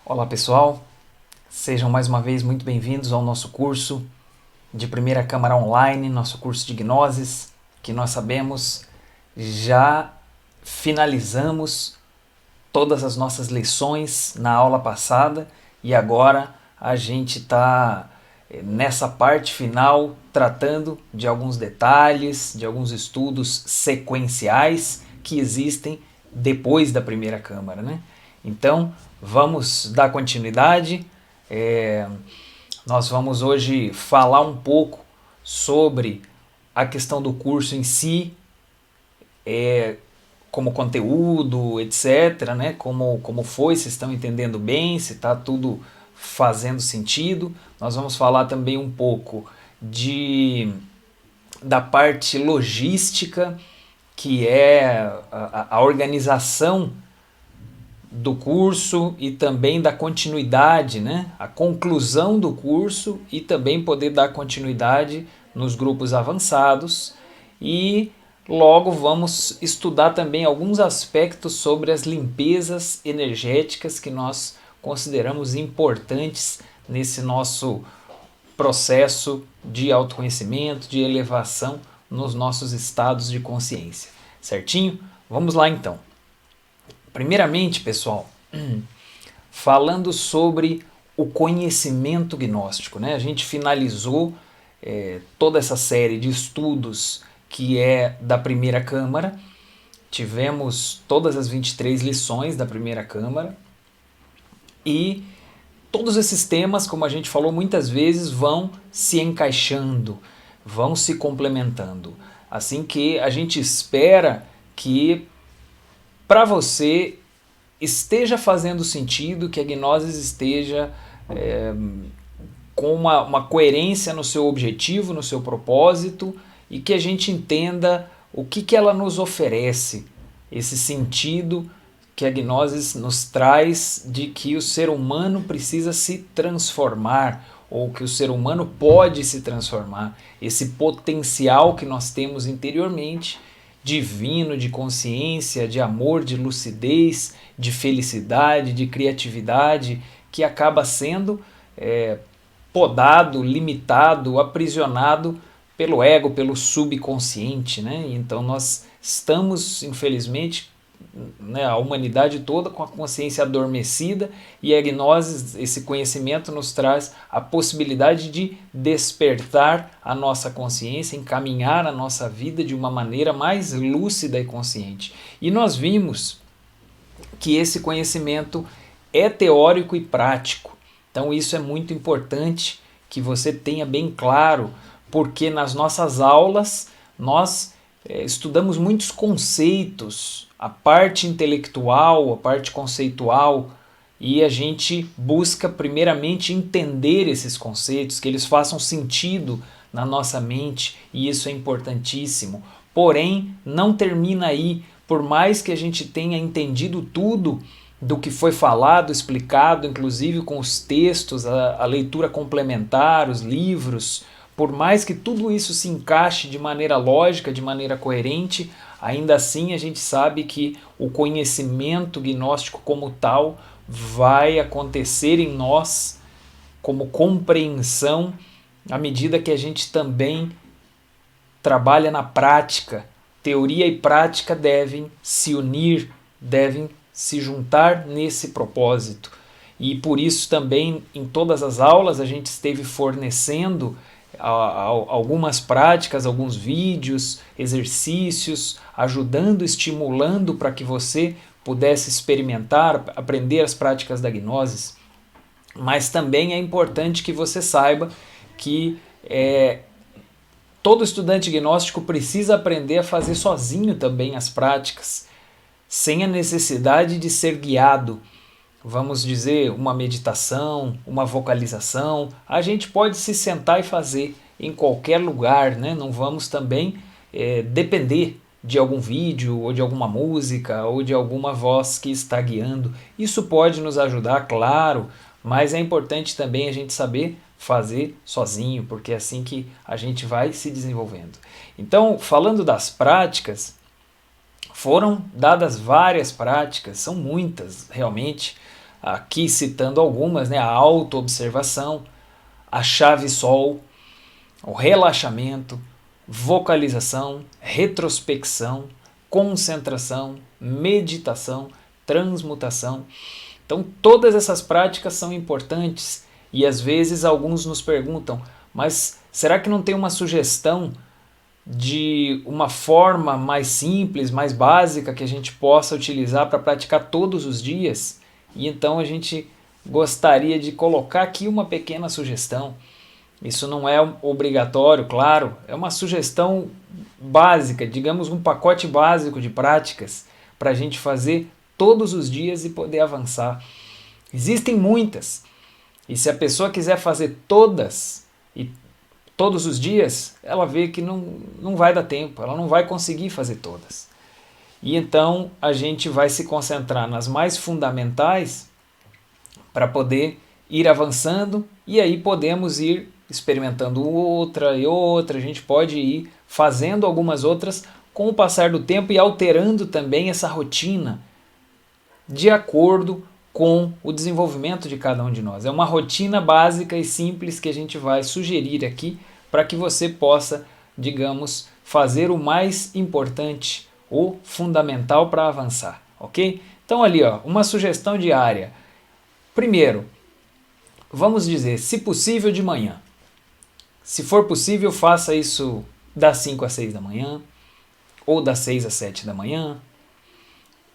Olá pessoal, sejam mais uma vez muito bem-vindos ao nosso curso de Primeira Câmara Online, nosso curso de Gnoses, que nós sabemos já finalizamos todas as nossas lições na aula passada e agora a gente está nessa parte final tratando de alguns detalhes, de alguns estudos sequenciais que existem depois da Primeira Câmara, né? Então, vamos dar continuidade. Nós vamos hoje falar um pouco sobre a questão do curso em si, como conteúdo, etc., né? Como foi, se estão entendendo bem, se está tudo fazendo sentido. Nós vamos falar também um pouco da parte logística, que é a organização do curso e também da continuidade, né? A conclusão do curso e também poder dar continuidade nos grupos avançados. E logo vamos estudar também alguns aspectos sobre as limpezas energéticas que nós consideramos importantes nesse nosso processo de autoconhecimento, de elevação nos nossos estados de consciência. Certinho? Vamos lá então. Primeiramente, pessoal, falando sobre o conhecimento gnóstico, né? A gente finalizou toda essa série de estudos que é da Primeira Câmara. Tivemos todas as 23 lições da Primeira Câmara e todos esses temas, como a gente falou muitas vezes, vão se encaixando, vão se complementando. Assim que a gente espera que para você esteja fazendo sentido, que a Gnosis esteja com uma coerência no seu objetivo, no seu propósito, e que a gente entenda o que ela nos oferece, esse sentido que a Gnosis nos traz de que o ser humano precisa se transformar, ou que o ser humano pode se transformar, esse potencial que nós temos interiormente, divino, de consciência, de amor, de lucidez, de felicidade, de criatividade, que acaba sendo podado, limitado, aprisionado pelo ego, pelo subconsciente, né? Então nós estamos, infelizmente, né, a humanidade toda com a consciência adormecida, e a gnose, esse conhecimento, nos traz a possibilidade de despertar a nossa consciência, encaminhar a nossa vida de uma maneira mais lúcida e consciente. E nós vimos que esse conhecimento é teórico e prático. Então isso é muito importante que você tenha bem claro, porque nas nossas aulas nós estudamos muitos conceitos, a parte intelectual, a parte conceitual, e a gente busca primeiramente entender esses conceitos, que eles façam sentido na nossa mente, e isso é importantíssimo. Porém, não termina aí. Por mais que a gente tenha entendido tudo do que foi falado, explicado, inclusive com os textos, a leitura complementar, os livros, por mais que tudo isso se encaixe de maneira lógica, de maneira coerente, ainda assim a gente sabe que o conhecimento gnóstico como tal vai acontecer em nós como compreensão à medida que a gente também trabalha na prática. Teoria e prática devem se unir, devem se juntar nesse propósito. E por isso também em todas as aulas a gente esteve fornecendo algumas práticas, alguns vídeos, exercícios, ajudando, estimulando para que você pudesse experimentar, aprender as práticas da gnose. Mas também é importante que você saiba que todo estudante gnóstico precisa aprender a fazer sozinho também as práticas, sem a necessidade de ser guiado. Vamos dizer, uma meditação, uma vocalização, a gente pode se sentar e fazer em qualquer lugar, né? Não vamos também depender de algum vídeo, ou de alguma música, ou de alguma voz que está guiando. Isso pode nos ajudar, claro, mas é importante também a gente saber fazer sozinho, porque é assim que a gente vai se desenvolvendo. Então, falando das práticas, foram dadas várias práticas, são muitas realmente. aqui citando algumas, né? A autoobservação, a chave sol, o relaxamento, vocalização, retrospecção, concentração, meditação, transmutação. Então todas essas práticas são importantes e às vezes alguns nos perguntam, mas será que não tem uma sugestão de uma forma mais simples, mais básica que a gente possa utilizar para praticar todos os dias? E então a gente gostaria de colocar aqui uma pequena sugestão. Isso não é obrigatório, claro, é uma sugestão básica, digamos um pacote básico de práticas para a gente fazer todos os dias e poder avançar. Existem muitas, e se a pessoa quiser fazer todas e todos os dias, ela vê que não vai dar tempo, ela não vai conseguir fazer todas. E então a gente vai se concentrar nas mais fundamentais para poder ir avançando e aí podemos ir experimentando outra e outra, a gente pode ir fazendo algumas outras com o passar do tempo e alterando também essa rotina de acordo com o desenvolvimento de cada um de nós. É uma rotina básica e simples que a gente vai sugerir aqui para que você possa, digamos, fazer o mais importante, o fundamental para avançar, ok? Então ali, ó, uma sugestão diária. Primeiro, vamos dizer, se possível de manhã. Se for possível, faça isso das 5 às 6 da manhã, ou das 6 às 7 da manhã,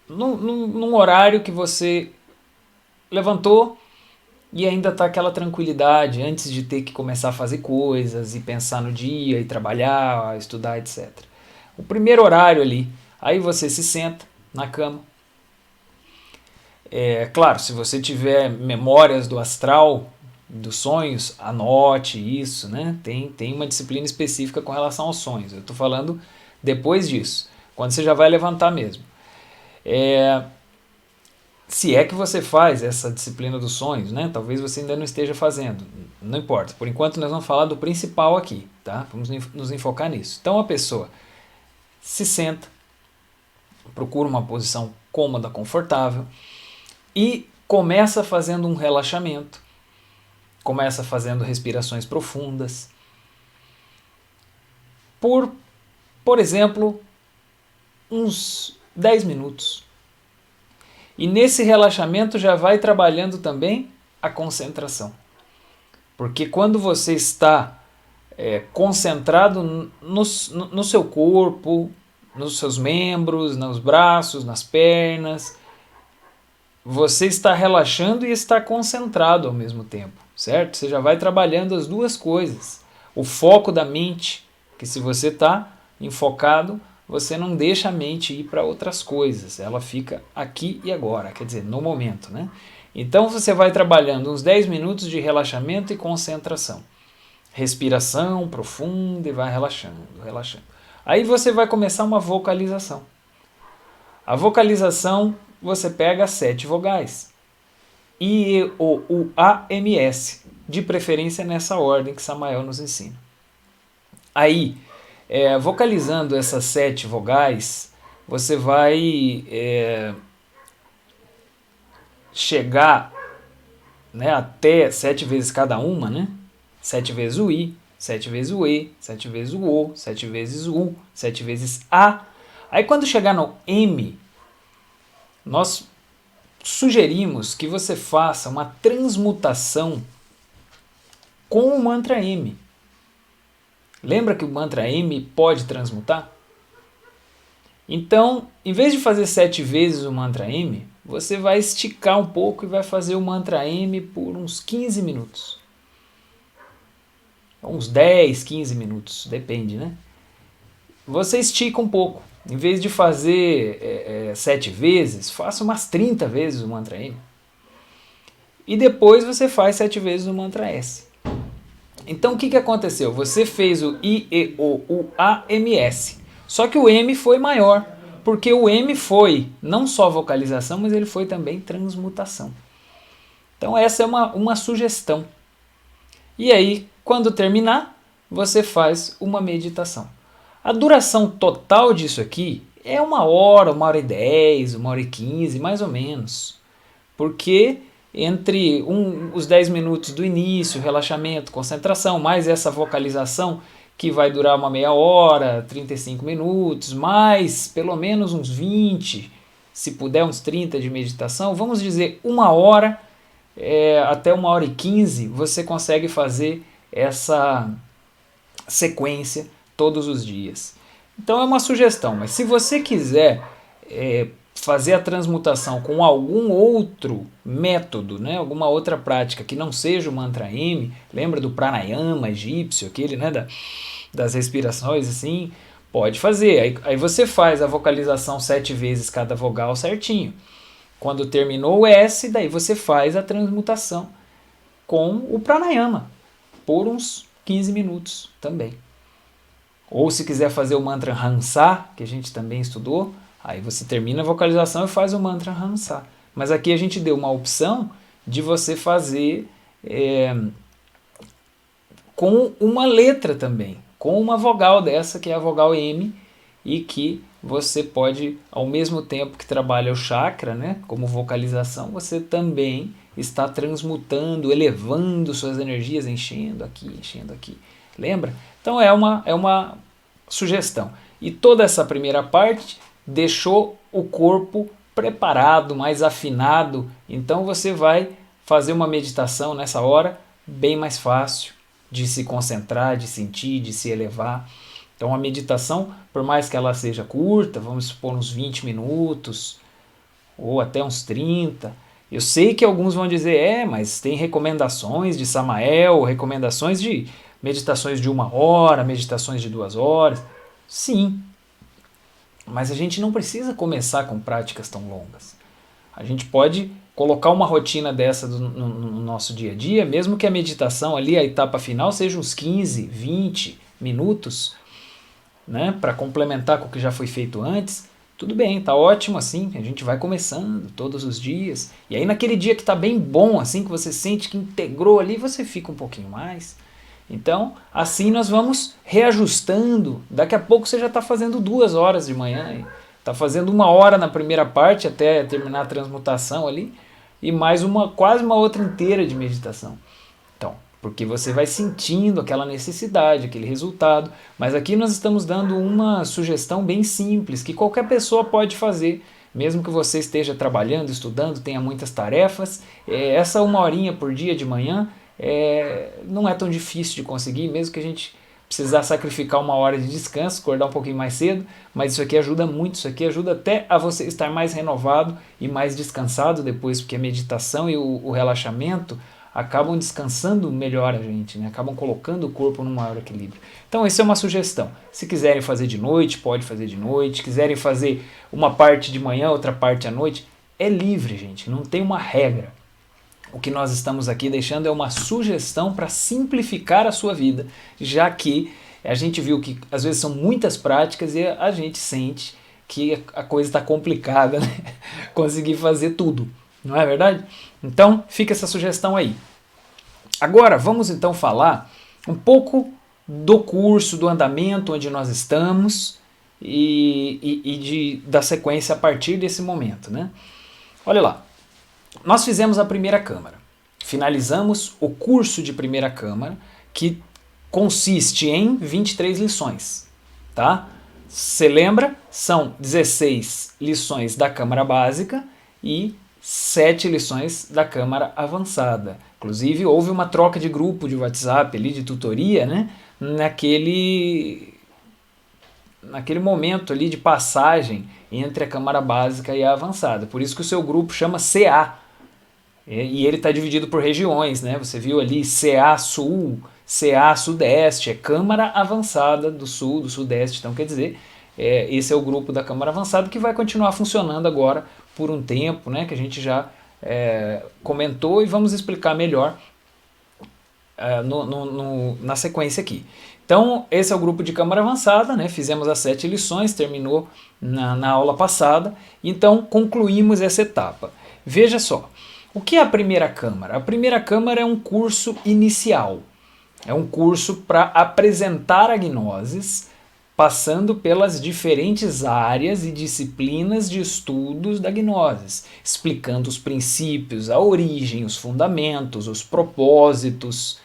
num horário que você levantou e ainda está aquela tranquilidade antes de ter que começar a fazer coisas e pensar no dia e trabalhar, estudar, etc. O primeiro horário ali, aí você se senta na cama. Claro, se você tiver memórias do astral, dos sonhos, anote isso, né? Tem uma disciplina específica com relação aos sonhos. Eu estou falando depois disso, quando você já vai levantar mesmo. Se é que você faz essa disciplina dos sonhos, né? Talvez você ainda não esteja fazendo, não importa. Por enquanto nós vamos falar do principal aqui, tá? Vamos nos enfocar nisso. Então a pessoa se senta, procura uma posição cômoda, confortável e começa fazendo um relaxamento, começa fazendo respirações profundas. Por exemplo, uns 10 minutos. E nesse relaxamento já vai trabalhando também a concentração. Porque quando você está concentrado no seu corpo, nos seus membros, nos braços, nas pernas, você está relaxando e está concentrado ao mesmo tempo, certo? Você já vai trabalhando as duas coisas. O foco da mente, que se você está enfocado, você não deixa a mente ir para outras coisas, ela fica aqui e agora, quer dizer, no momento, né? Então você vai trabalhando uns 10 minutos de relaxamento e concentração. Respiração profunda e vai relaxando, relaxando. Aí você vai começar uma vocalização. A vocalização, você pega 7 vogais. I, E, O, U, A, M, S. De preferência nessa ordem que Samael nos ensina. Aí, vocalizando essas 7 vogais, você vai chegar, né, até 7 vezes cada uma, né? 7 vezes o I, 7 vezes o E, 7 vezes o O, 7 vezes o U, 7 vezes A. Aí quando chegar no M, nós sugerimos que você faça uma transmutação com o mantra M. Lembra que o mantra M pode transmutar? Então, em vez de fazer 7 vezes o mantra M, você vai esticar um pouco e vai fazer o mantra M por uns 15 minutos. Uns 10, 15 minutos, depende, né? Você estica um pouco. Em vez de fazer 7 vezes, faça umas 30 vezes o mantra M. E depois você faz 7 vezes o mantra S. Então o que aconteceu? Você fez o I, E, O, U, A, M, S. Só que o M foi maior, porque o M foi não só vocalização, mas ele foi também transmutação. Então essa é uma sugestão. E aí, quando terminar, você faz uma meditação. A duração total disso aqui é 1 hora, 1 hora e 10, 1 hora e 15, mais ou menos. Porque entre os 10 minutos do início, relaxamento, concentração, mais essa vocalização que vai durar uma meia hora, 35 minutos, mais pelo menos uns 20, se puder uns 30 de meditação, vamos dizer uma hora, até 1h15, você consegue fazer essa sequência todos os dias. Então é uma sugestão, mas se você quiser fazer a transmutação com algum outro método, né, alguma outra prática que não seja o mantra M, lembra do pranayama egípcio, aquele, né, das respirações assim, pode fazer. Aí você faz a vocalização 7 vezes cada vogal certinho. Quando terminou o S, daí você faz a transmutação com o pranayama por uns 15 minutos também. Ou se quiser fazer o mantra Hansa, que a gente também estudou, aí você termina a vocalização e faz o mantra Hansa. Mas aqui a gente deu uma opção de você fazer com uma letra também, com uma vogal dessa, que é a vogal M, e que você pode, ao mesmo tempo que trabalha o chakra, né, como vocalização, você também está transmutando, elevando suas energias, enchendo aqui. Lembra? Então é uma sugestão. E toda essa primeira parte deixou o corpo preparado, mais afinado. Então você vai fazer uma meditação nessa hora bem mais fácil de se concentrar, de sentir, de se elevar. Então a meditação, por mais que ela seja curta, vamos supor uns 20 minutos ou até uns 30, eu sei que alguns vão dizer, mas tem recomendações de Samael, recomendações de meditações de 1 hora, meditações de 2 horas. Sim, mas a gente não precisa começar com práticas tão longas. A gente pode colocar uma rotina dessa no nosso dia a dia, mesmo que a meditação ali, a etapa final, seja uns 15, 20 minutos, né, para complementar com o que já foi feito antes. Tudo bem, tá ótimo assim, a gente vai começando todos os dias. E aí naquele dia que tá bem bom, assim, que você sente que integrou ali, você fica um pouquinho mais. Então, assim nós vamos reajustando. Daqui a pouco você já está fazendo 2 horas de manhã, está fazendo 1 hora na primeira parte até terminar a transmutação ali, e mais quase uma outra inteira de meditação. Então, porque você vai sentindo aquela necessidade, aquele resultado. Mas aqui nós estamos dando uma sugestão bem simples, que qualquer pessoa pode fazer, mesmo que você esteja trabalhando, estudando, tenha muitas tarefas. Essa 1 horinha por dia de manhã não é tão difícil de conseguir, mesmo que a gente precisar sacrificar 1 hora de descanso, acordar um pouquinho mais cedo, mas isso aqui ajuda muito, isso aqui ajuda até a você estar mais renovado e mais descansado depois, porque a meditação e o relaxamento acabam descansando melhor a gente, né? Acabam colocando o corpo num maior equilíbrio. Então essa é uma sugestão. Se quiserem fazer de noite, pode fazer de noite. Quiserem fazer uma parte de manhã, outra parte à noite, é livre, gente, não tem uma regra. O que nós estamos aqui deixando é uma sugestão para simplificar a sua vida, já que a gente viu que às vezes são muitas práticas e a gente sente que a coisa está complicada, né? Conseguir fazer tudo, não é verdade? Então fica essa sugestão aí. Agora vamos então falar um pouco do curso, do andamento onde nós estamos e da sequência a partir desse momento, né? Olha lá. Nós fizemos a primeira câmara, finalizamos o curso de primeira câmara, que consiste em 23 lições, tá? Você lembra? São 16 lições da câmara básica e 7 lições da câmara avançada. Inclusive, houve uma troca de grupo de WhatsApp ali, de tutoria, né? Naquele momento ali de passagem entre a câmara básica e a avançada. Por isso que o seu grupo chama CA. E ele está dividido por regiões, né? Você viu ali CA Sul, CA Sudeste, é Câmara Avançada do Sul, do Sudeste. Então, quer dizer, esse é o grupo da Câmara Avançada que vai continuar funcionando agora por um tempo, né? Que a gente já comentou e vamos explicar melhor na sequência aqui. Então, esse é o grupo de Câmara Avançada, né? Fizemos as 7 lições, terminou na aula passada, então concluímos essa etapa. Veja só. O que é a primeira câmara? A primeira câmara é um curso inicial. É um curso para apresentar a gnoses, passando pelas diferentes áreas e disciplinas de estudos da gnose, explicando os princípios, a origem, os fundamentos, os propósitos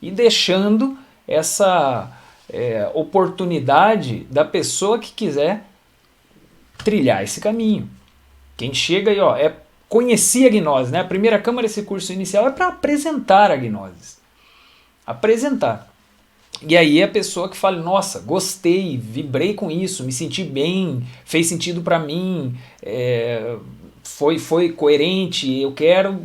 e deixando essa oportunidade da pessoa que quiser trilhar esse caminho. Quem chega aí, conhecia a gnose, né? A primeira câmara desse curso inicial é para apresentar a gnose. Apresentar. E aí a pessoa que fala, nossa, gostei, vibrei com isso, me senti bem, fez sentido para mim, foi coerente, eu quero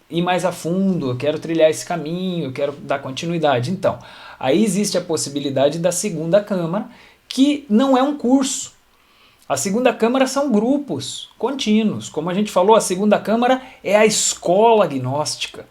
ir mais a fundo, eu quero trilhar esse caminho, eu quero dar continuidade. Então, aí existe a possibilidade da segunda câmara, que não é um curso. A segunda câmara são grupos contínuos. Como a gente falou, a segunda câmara é a escola gnóstica,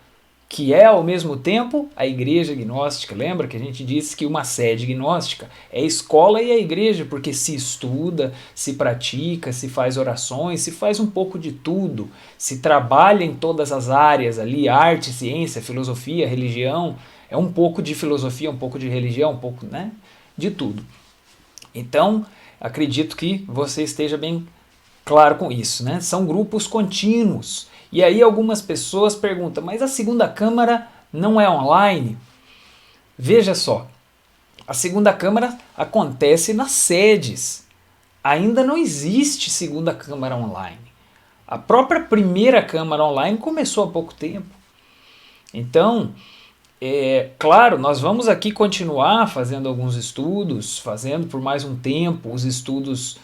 que é ao mesmo tempo a igreja gnóstica. Lembra que a gente disse que uma sede gnóstica é a escola e a igreja, porque se estuda, se pratica, se faz orações, se faz um pouco de tudo, se trabalha em todas as áreas ali, arte, ciência, filosofia, religião, é um pouco de filosofia, um pouco de religião, um pouco, né, de tudo. Então, acredito que você esteja bem claro com isso, né? São grupos contínuos. E aí algumas pessoas perguntam, mas a segunda câmara não é online? Veja só, a segunda câmara acontece nas sedes. Ainda não existe segunda câmara online. A própria primeira câmara online começou há pouco tempo. Então, claro, nós vamos aqui continuar fazendo alguns estudos, fazendo por mais um tempo os estudos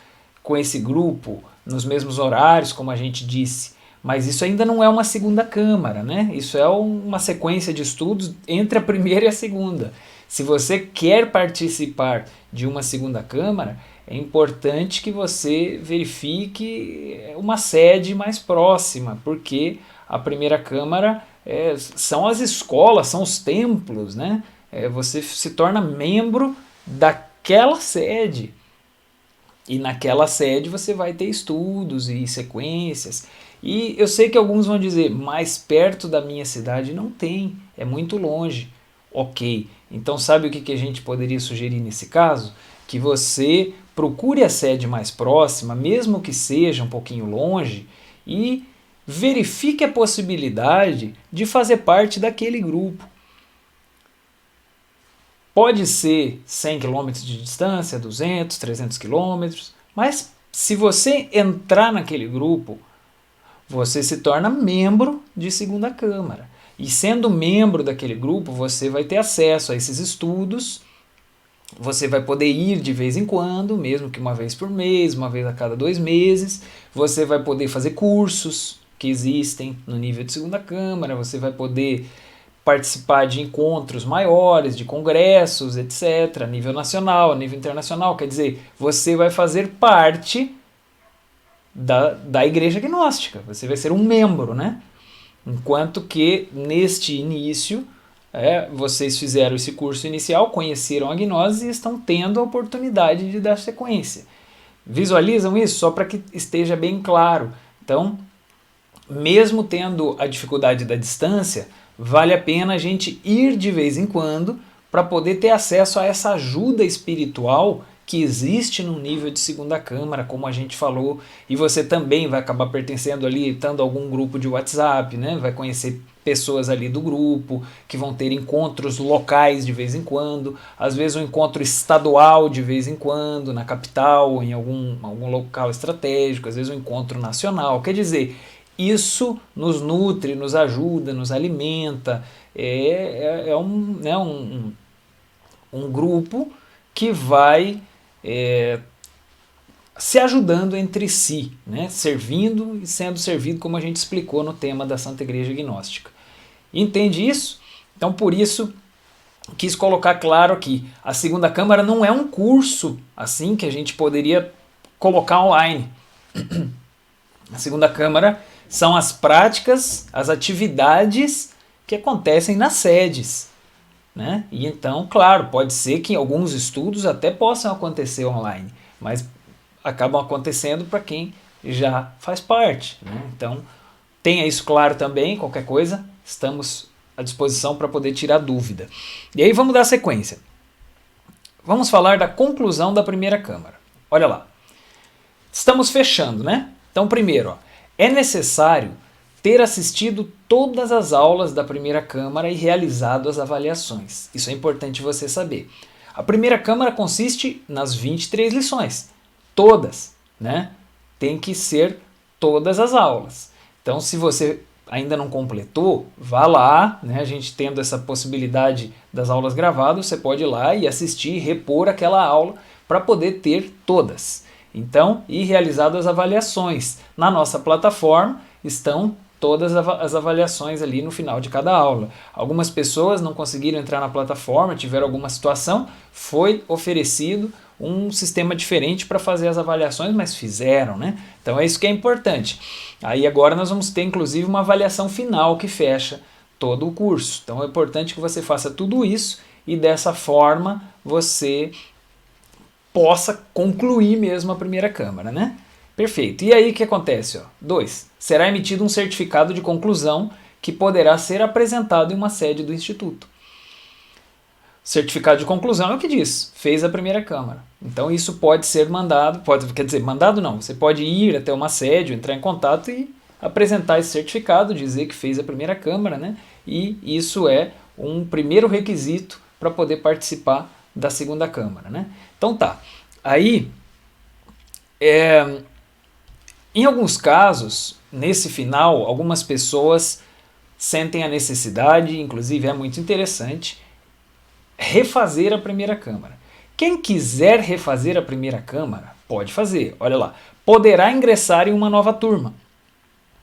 com esse grupo, nos mesmos horários, como a gente disse. Mas isso ainda não é uma segunda câmara, né? Isso é uma sequência de estudos entre a primeira e a segunda. Se você quer participar de uma segunda câmara, é importante que você verifique uma sede mais próxima, porque a primeira câmara são as escolas, são os templos, né? Você se torna membro daquela sede. E naquela sede você vai ter estudos e sequências. E eu sei que alguns vão dizer, mais perto da minha cidade não tem, é muito longe. Ok, então sabe o que a gente poderia sugerir nesse caso? Que você procure a sede mais próxima, mesmo que seja um pouquinho longe, e verifique a possibilidade de fazer parte daquele grupo. Pode ser 100 km de distância, 200, 300 km, mas se você entrar naquele grupo, você se torna membro de segunda câmara. E sendo membro daquele grupo, você vai ter acesso a esses estudos, você vai poder ir de vez em quando, mesmo que uma vez por mês, uma vez a cada 2 meses, você vai poder fazer cursos que existem no nível de segunda câmara, você vai poder participar de encontros maiores, de congressos, etc., a nível nacional, a nível internacional. Quer dizer, você vai fazer parte da igreja gnóstica, você vai ser um membro, né? Enquanto que neste início, vocês fizeram esse curso inicial, conheceram a gnose e estão tendo a oportunidade de dar sequência. Visualizam isso? Só para que esteja bem claro. Então, mesmo tendo a dificuldade da distância, vale a pena a gente ir de vez em quando para poder ter acesso a essa ajuda espiritual que existe no nível de segunda câmara, como a gente falou, e você também vai acabar pertencendo ali, estando a algum grupo de WhatsApp, né? Vai conhecer pessoas ali do grupo, que vão ter encontros locais de vez em quando, às vezes um encontro estadual de vez em quando, na capital, em algum local estratégico, às vezes um encontro nacional. Quer dizer, isso nos nutre, nos ajuda, nos alimenta, um grupo que vai se ajudando entre si, né? Servindo e sendo servido, como a gente explicou no tema da Santa Igreja Gnóstica. Entende isso? Então, por isso, quis colocar claro aqui, a segunda câmara não é um curso assim que a gente poderia colocar online. A segunda câmara são as práticas, as atividades que acontecem nas sedes, né? E então, claro, pode ser que alguns estudos até possam acontecer online, mas acabam acontecendo para quem já faz parte, né? Então, tenha isso claro também, qualquer coisa, estamos à disposição para poder tirar dúvida. E aí vamos dar sequência. vamos falar da conclusão da primeira Câmara. Olha lá. Estamos fechando, né? Então, primeiro, ó, é necessário ter assistido todas as aulas da primeira Câmara e realizado as avaliações. Isso é importante você saber. A primeira Câmara consiste nas 23 lições. Todas, né? Tem que ser todas as aulas. Então, se você ainda não completou, vá lá, né? A gente tendo essa possibilidade das aulas gravadas, você pode ir lá e assistir, repor aquela aula para poder ter todas. Então, e realizado as avaliações. Na nossa plataforma estão todas as avaliações ali no final de cada aula. Algumas pessoas não conseguiram entrar na plataforma, tiveram alguma situação, foi oferecido um sistema diferente para fazer as avaliações, mas fizeram, né? Então é isso que é importante. Aí agora nós vamos ter inclusive uma avaliação final que fecha todo o curso. Então é importante que você faça tudo isso e dessa forma você possa concluir mesmo a primeira Câmara, né? Perfeito. E aí o que acontece? 2. Será emitido um certificado de conclusão que poderá ser apresentado em uma sede do Instituto. Certificado de conclusão é o que diz, fez a primeira Câmara. Então isso pode ser mandado, mandado não, você pode ir até uma sede, entrar em contato e apresentar esse certificado, dizer que fez a primeira Câmara, né? E isso é um primeiro requisito para poder participar da segunda Câmara, né? Então tá, aí em alguns casos, nesse final, algumas pessoas sentem a necessidade, inclusive é muito interessante, refazer a primeira Câmara. Quem quiser refazer a primeira Câmara, pode fazer. Olha lá, poderá ingressar em uma nova turma.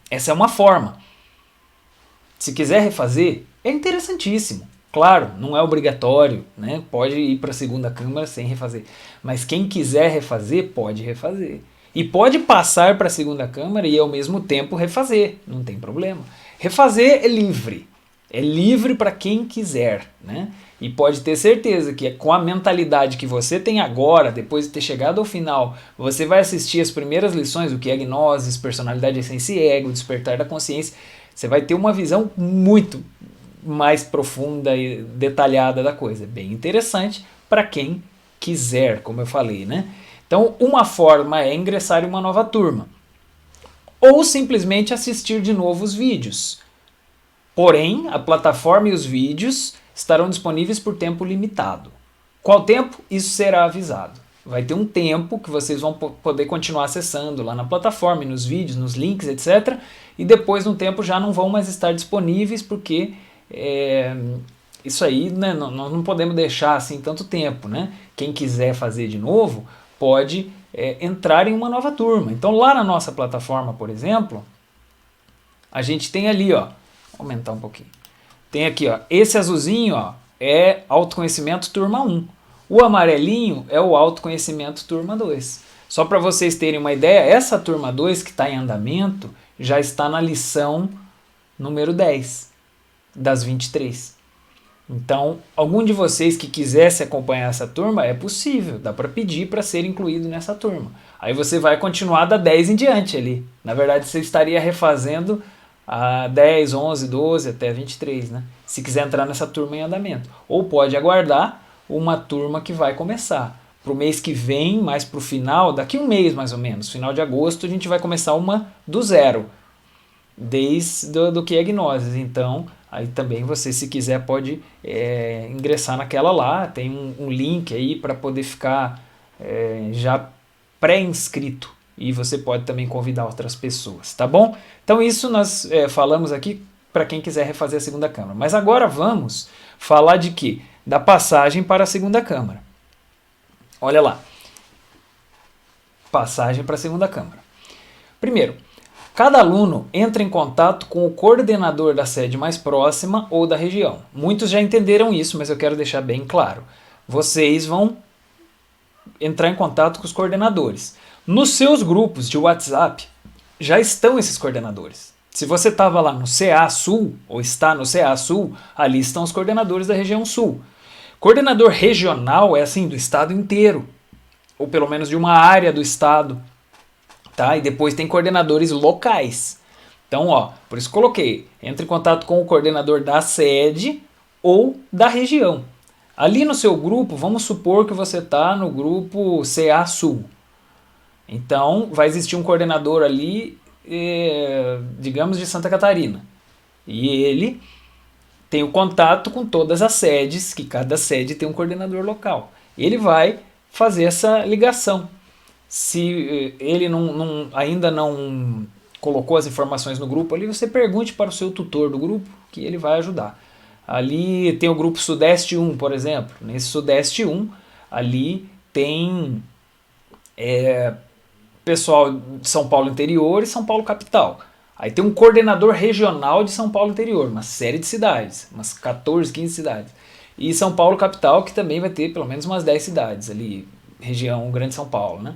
Essa é uma forma. Se quiser refazer, é interessantíssimo. Claro, não é obrigatório, né? Pode ir para a segunda Câmara sem refazer. Mas quem quiser refazer, pode refazer. E pode passar para a segunda Câmara e ao mesmo tempo refazer, não tem problema. Refazer é livre. É livre para quem quiser, né? E pode ter certeza que com a mentalidade que você tem agora, depois de ter chegado ao final, você vai assistir as primeiras lições, o que é gnoses, personalidade, essência e ego, despertar da consciência, você vai ter uma visão muito mais profunda e detalhada da coisa. Bem interessante para quem quiser, como eu falei, né? Então, uma forma é ingressar em uma nova turma. Ou simplesmente assistir de novo os vídeos. Porém, a plataforma e os vídeos estarão disponíveis por tempo limitado. Qual tempo? Isso será avisado. Vai ter um tempo que vocês vão poder continuar acessando lá na plataforma, nos vídeos, nos links, etc. E depois, no tempo, já não vão mais estar disponíveis porque isso aí, né, nós não podemos deixar assim tanto tempo, né? Quem quiser fazer de novo pode entrar em uma nova turma. Então lá na nossa plataforma, por exemplo, a gente tem ali, ó, vou aumentar um pouquinho. Tem aqui, ó, esse azulzinho, ó, é autoconhecimento turma 1. O amarelinho é o autoconhecimento turma 2. Só para vocês terem uma ideia, essa turma 2 que está em andamento já está na lição número 10 das 23. Então, algum de vocês que quisesse acompanhar essa turma, é possível, dá para pedir para ser incluído nessa turma. Aí você vai continuar da 10 em diante ali. Na verdade, você estaria refazendo a 10, 11, 12 até 23, né? Se quiser entrar nessa turma em andamento. Ou pode aguardar uma turma que vai começar. Para o mês que vem, mais para o final, daqui um mês mais ou menos, final de agosto, a gente vai começar uma do zero, desde do que é gnoses. Então, aí também você, se quiser, pode ingressar naquela lá. Tem um link aí para poder ficar já pré-inscrito. E você pode também convidar outras pessoas, tá bom? Então isso nós falamos aqui para quem quiser refazer a segunda Câmara. Mas agora vamos falar de quê? Da passagem para a segunda Câmara. Olha lá. Passagem para a segunda Câmara. Primeiro, cada aluno entra em contato com o coordenador da sede mais próxima ou da região. Muitos já entenderam isso, mas eu quero deixar bem claro. Vocês vão entrar em contato com os coordenadores. Nos seus grupos de WhatsApp já estão esses coordenadores. Se você estava lá no CA Sul, ou está no CA Sul, ali estão os coordenadores da região Sul. Coordenador regional é assim, do estado inteiro, ou pelo menos de uma área do estado. Tá? E depois tem coordenadores locais. Então, ó, por isso coloquei, entre em contato com o coordenador da sede ou da região. Ali no seu grupo, vamos supor que você está no grupo CA Sul. Então, vai existir um coordenador ali, digamos, de Santa Catarina. E ele tem o contato com todas as sedes, que cada sede tem um coordenador local. Ele vai fazer essa ligação. Se ele ainda não colocou as informações no grupo ali, você pergunte para o seu tutor do grupo, que ele vai ajudar. Ali tem o grupo Sudeste 1, por exemplo. Nesse Sudeste 1, ali tem pessoal de São Paulo Interior e São Paulo Capital. Aí tem um coordenador regional de São Paulo Interior, uma série de cidades, umas 14, 15 cidades. E São Paulo Capital, que também vai ter pelo menos umas 10 cidades ali, região Grande São Paulo, né?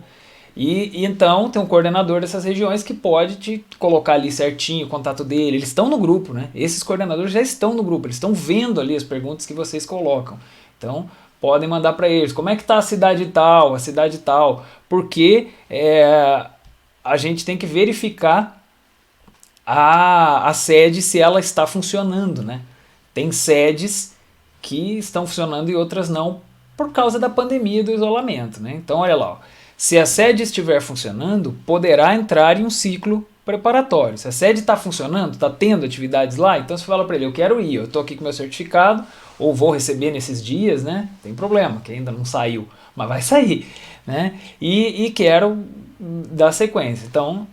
E então tem um coordenador dessas regiões que pode te colocar ali certinho o contato dele. Eles estão no grupo, né? Esses coordenadores já estão no grupo, eles estão vendo ali as perguntas que vocês colocam. Então podem mandar para eles, como é que está a cidade tal, porque a gente tem que verificar a sede se ela está funcionando, né? Tem sedes que estão funcionando e outras não por causa da pandemia e do isolamento, né? Então olha lá, ó. Se a sede estiver funcionando, poderá entrar em um ciclo preparatório. Se a sede está funcionando, está tendo atividades lá, então você fala para ele, eu quero ir, eu estou aqui com meu certificado, ou vou receber nesses dias, né? Tem problema, que ainda não saiu, mas vai sair, né? E quero dar sequência. Então,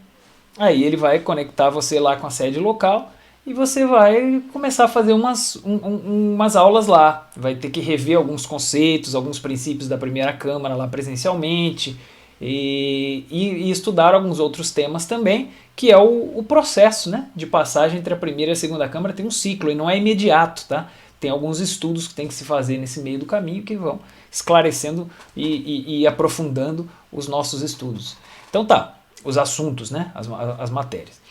aí ele vai conectar você lá com a sede local e você vai começar a fazer umas aulas lá. Vai ter que rever alguns conceitos, alguns princípios da primeira Câmara lá presencialmente e estudar alguns outros temas também, que é o processo, né, de passagem entre a primeira e a segunda Câmara. Tem um ciclo e não é imediato, tá? Tem alguns estudos que tem que se fazer nesse meio do caminho que vão esclarecendo e aprofundando os nossos estudos. Então tá, os assuntos, né, as matérias.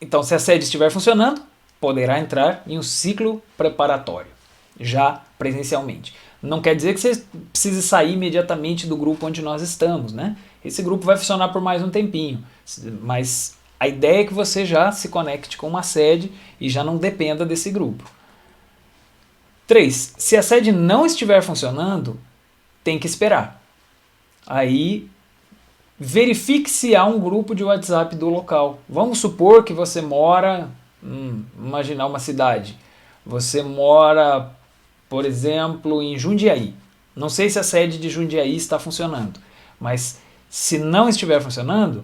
Então, se a sede estiver funcionando, poderá entrar em um ciclo preparatório, já presencialmente. Não quer dizer que você precise sair imediatamente do grupo onde nós estamos, né? Esse grupo vai funcionar por mais um tempinho, mas a ideia é que você já se conecte com uma sede e já não dependa desse grupo. 3. Se a sede não estiver funcionando, tem que esperar. Aí verifique se há um grupo de WhatsApp do local. Vamos supor que você mora, imaginar uma cidade, você mora, por exemplo, em Jundiaí. Não sei se a sede de Jundiaí está funcionando, mas se não estiver funcionando,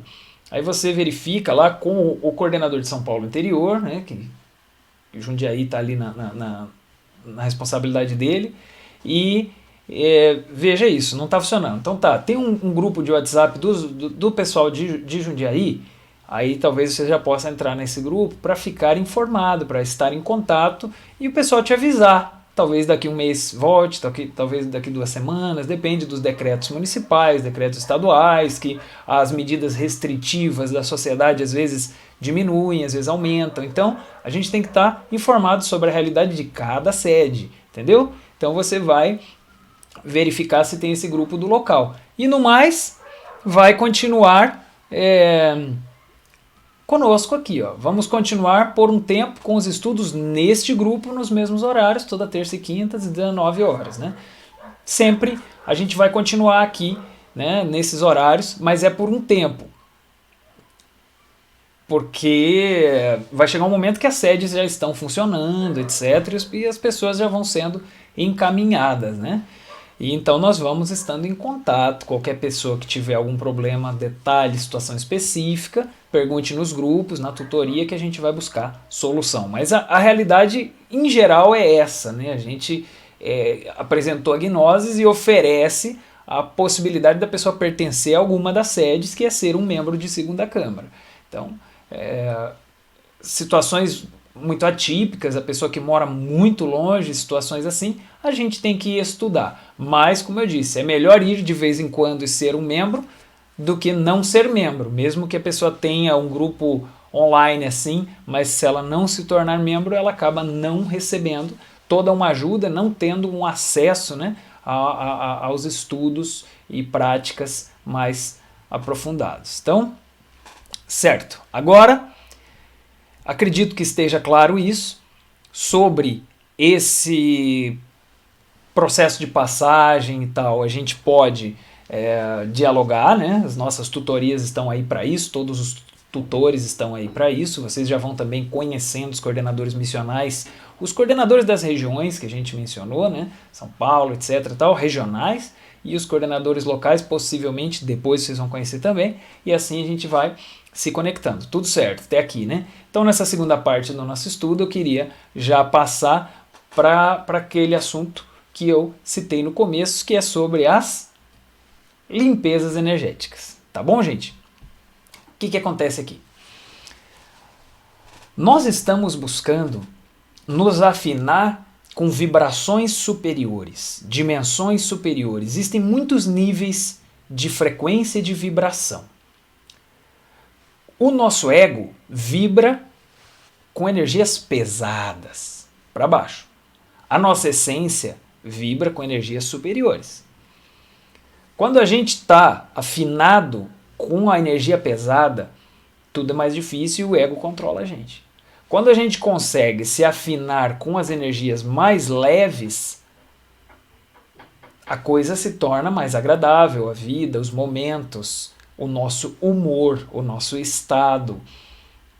aí você verifica lá com o coordenador de São Paulo Interior, né, que Jundiaí está ali na responsabilidade dele, e veja isso, não está funcionando. Então tá, tem um grupo de WhatsApp do pessoal de Jundiaí, aí talvez você já possa entrar nesse grupo para ficar informado, para estar em contato e o pessoal te avisar. Talvez daqui um mês volte, talvez daqui 2 semanas, depende dos decretos municipais, decretos estaduais, que as medidas restritivas da sociedade às vezes diminuem, às vezes aumentam. Então a gente tem que estar informado sobre a realidade de cada sede, entendeu? Então você vai verificar se tem esse grupo do local. E no mais, vai continuar conosco aqui. Ó. Vamos continuar por um tempo com os estudos neste grupo, nos mesmos horários, toda terça e quinta, às 19 horas. Né? Sempre a gente vai continuar aqui, né, nesses horários, mas é por um tempo. Porque vai chegar um momento que as sedes já estão funcionando, etc., e as pessoas já vão sendo encaminhadas, né? E então nós vamos estando em contato, qualquer pessoa que tiver algum problema, detalhe, situação específica, pergunte nos grupos, na tutoria, que a gente vai buscar solução. Mas a realidade em geral é essa, né? A gente apresentou a gnoses e oferece a possibilidade da pessoa pertencer a alguma das sedes, que é ser um membro de segunda Câmara. Então, situações muito atípicas, a pessoa que mora muito longe, situações assim, a gente tem que estudar. Mas, como eu disse, é melhor ir de vez em quando e ser um membro do que não ser membro, mesmo que a pessoa tenha um grupo online assim, mas se ela não se tornar membro, ela acaba não recebendo toda uma ajuda, não tendo um acesso, né, aos estudos e práticas mais aprofundados. Então, certo. Agora, acredito que esteja claro isso sobre esse processo de passagem e tal, a gente pode dialogar, né? As nossas tutorias estão aí para isso, todos os tutores estão aí para isso, vocês já vão também conhecendo os coordenadores missionais, os coordenadores das regiões que a gente mencionou, né? São Paulo, etc, tal, regionais, e os coordenadores locais, possivelmente, depois vocês vão conhecer também, e assim a gente vai se conectando. Tudo certo, até aqui, né? Então, nessa segunda parte do nosso estudo, eu queria já passar para aquele assunto que eu citei no começo, que é sobre as limpezas energéticas. Tá bom, gente? O que acontece aqui? Nós estamos buscando nos afinar com vibrações superiores, dimensões superiores. Existem muitos níveis de frequência e de vibração. O nosso ego vibra com energias pesadas, para baixo. A nossa essência vibra com energias superiores. Quando a gente está afinado com a energia pesada, tudo é mais difícil e o ego controla a gente. Quando a gente consegue se afinar com as energias mais leves, a coisa se torna mais agradável, a vida, os momentos, o nosso humor, o nosso estado,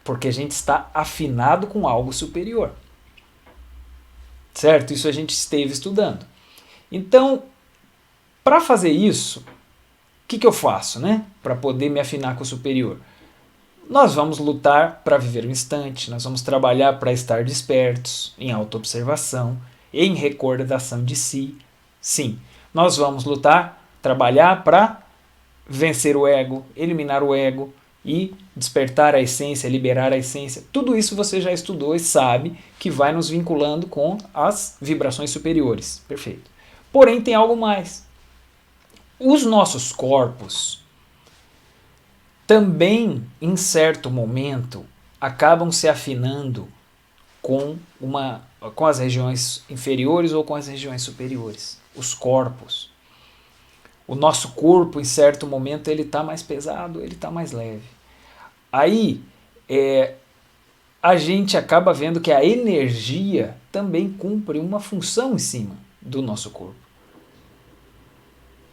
porque a gente está afinado com algo superior. Certo? Isso a gente esteve estudando. Então, para fazer isso, o que eu faço, né? Para poder me afinar com o superior? Nós vamos lutar para viver o instante, nós vamos trabalhar para estar despertos, em autoobservação, em recordação de si. Sim, nós vamos lutar, trabalhar para vencer o ego, eliminar o ego e despertar a essência, liberar a essência. Tudo isso você já estudou e sabe que vai nos vinculando com as vibrações superiores. Perfeito. Porém, tem algo mais. Os nossos corpos também, em certo momento, acabam se afinando com as regiões inferiores ou com as regiões superiores. Os corpos. O nosso corpo, em certo momento, ele está mais pesado, ele está mais leve. Aí, a gente acaba vendo que a energia também cumpre uma função em cima do nosso corpo.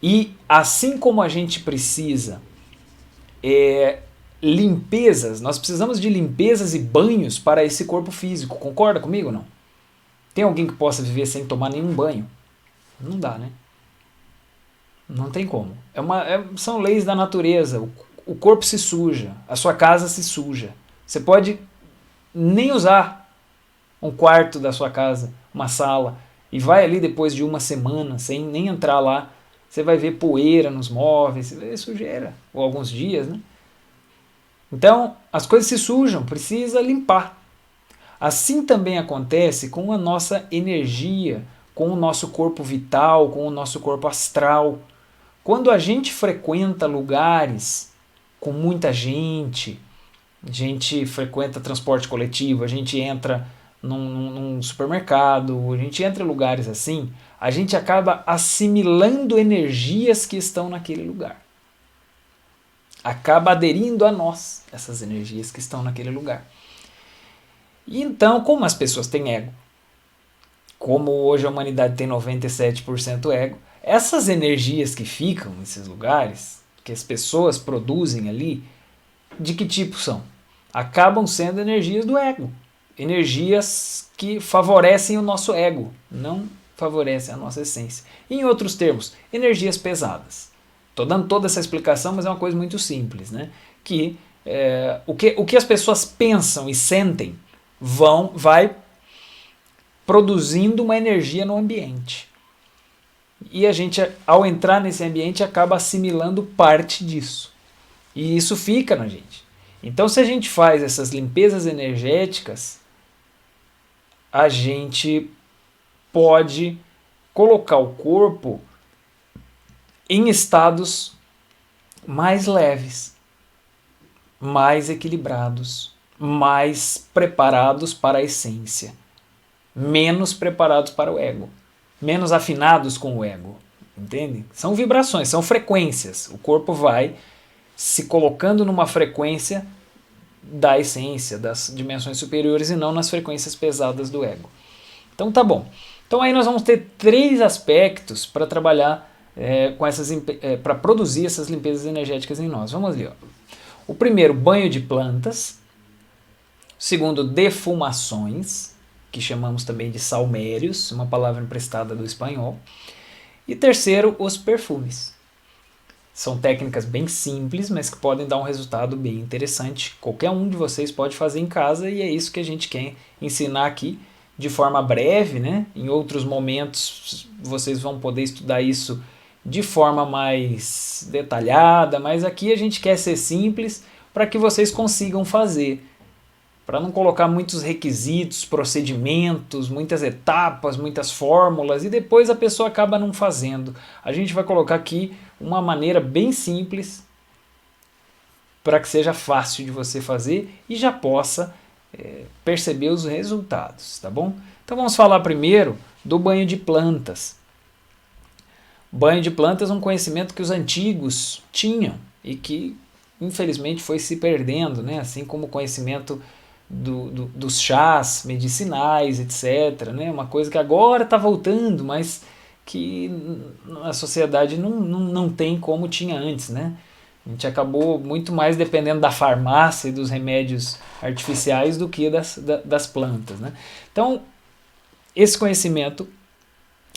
E assim como a gente precisa limpezas, nós precisamos de limpezas e banhos para esse corpo físico. Concorda comigo ou não? Tem alguém que possa viver sem tomar nenhum banho? Não dá, né? Não tem como. São leis da natureza. O corpo se suja, a sua casa se suja. Você pode nem usar um quarto da sua casa, uma sala, e vai ali depois de uma semana, sem nem entrar lá, você vai ver poeira nos móveis, você vai ver sujeira, ou alguns dias, né? Então, as coisas se sujam, precisa limpar. Assim também acontece com a nossa energia, com o nosso corpo vital, com o nosso corpo astral. Quando a gente frequenta lugares com muita gente, a gente frequenta transporte coletivo, a gente entra num supermercado, a gente entra em lugares assim, a gente acaba assimilando energias que estão naquele lugar. Acaba aderindo a nós, essas energias que estão naquele lugar. E então, como as pessoas têm ego, como hoje a humanidade tem 97% ego, essas energias que ficam nesses lugares, que as pessoas produzem ali, de que tipo são? Acabam sendo energias do ego. Energias que favorecem o nosso ego, não favorecem a nossa essência. Em outros termos, energias pesadas. Estou dando toda essa explicação, mas é uma coisa muito simples, né? O que as pessoas pensam e sentem vai produzindo uma energia no ambiente. E a gente, ao entrar nesse ambiente, acaba assimilando parte disso. E isso fica na gente. Então, se a gente faz essas limpezas energéticas, a gente pode colocar o corpo em estados mais leves, mais equilibrados, mais preparados para a essência, menos preparados para o ego, menos afinados com o ego, entende? São vibrações, são frequências. O corpo vai se colocando numa frequência da essência, das dimensões superiores e não nas frequências pesadas do ego. Então tá bom. Então aí nós vamos ter 3 aspectos para trabalhar para produzir essas limpezas energéticas em nós. Vamos ali, ó. O primeiro, banho de plantas. O segundo, defumações, que chamamos também de salmérios, uma palavra emprestada do espanhol. E terceiro, os perfumes. São técnicas bem simples, mas que podem dar um resultado bem interessante. Qualquer um de vocês pode fazer em casa e é isso que a gente quer ensinar aqui de forma breve, né? Em outros momentos vocês vão poder estudar isso de forma mais detalhada, mas aqui a gente quer ser simples para que vocês consigam fazer. Para não colocar muitos requisitos, procedimentos, muitas etapas, muitas fórmulas e depois a pessoa acaba não fazendo. A gente vai colocar aqui uma maneira bem simples para que seja fácil de você fazer e já possa perceber os resultados, tá bom? Então vamos falar primeiro do banho de plantas. Banho de plantas é um conhecimento que os antigos tinham e que infelizmente foi se perdendo, né? Assim como o conhecimento dos chás medicinais, etc. Né? Uma coisa que agora está voltando, mas que a sociedade não tem como tinha antes. Né? A gente acabou muito mais dependendo da farmácia e dos remédios artificiais do que das plantas. Né? Então, esse conhecimento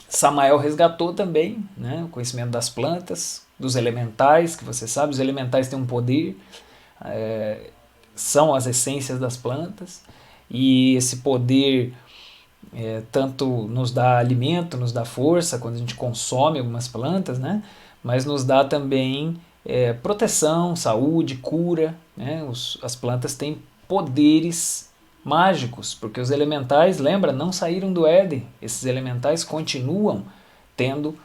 Samael resgatou também, né? O conhecimento das plantas, dos elementais, que você sabe, os elementais têm um poder, são as essências das plantas, e esse poder tanto nos dá alimento, nos dá força quando a gente consome algumas plantas, né? Mas nos dá também proteção, saúde, cura. Né? As plantas têm poderes mágicos, porque os elementais, lembra, não saíram do Éden. Esses elementais continuam tendo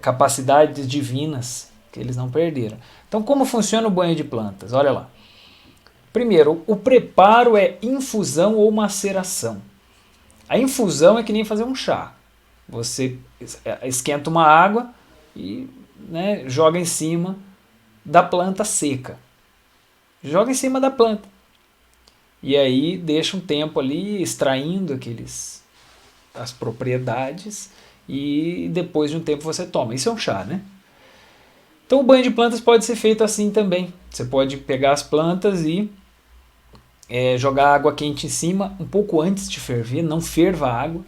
capacidades divinas que eles não perderam. Então, como funciona o banho de plantas? Olha lá. Primeiro, o preparo é infusão ou maceração. A infusão é que nem fazer um chá. Você esquenta uma água e joga em cima da planta seca. Joga em cima da planta. E aí deixa um tempo ali extraindo as propriedades e depois de um tempo você toma. Isso é um chá, né? Então o banho de plantas pode ser feito assim também. Você pode pegar as plantas e jogar água quente em cima um pouco antes de ferver. Não ferva a água,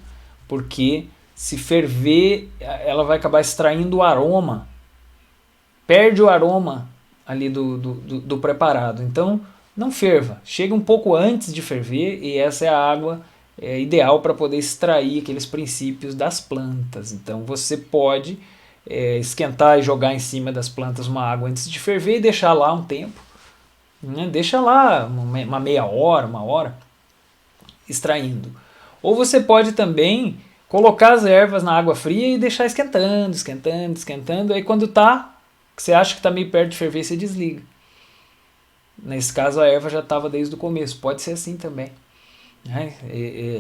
porque se ferver ela vai acabar extraindo o aroma. Perde o aroma ali do preparado. Então não ferva. Chega um pouco antes de ferver e essa é a água ideal para poder extrair aqueles princípios das plantas. Então você pode esquentar e jogar em cima das plantas uma água antes de ferver e deixar lá um tempo. Né? Deixa lá uma meia hora, uma hora, extraindo. Ou você pode também colocar as ervas na água fria e deixar esquentando, esquentando, esquentando. Aí quando você acha que está meio perto de ferver, você desliga. Nesse caso a erva já estava desde o começo. Pode ser assim também. Né?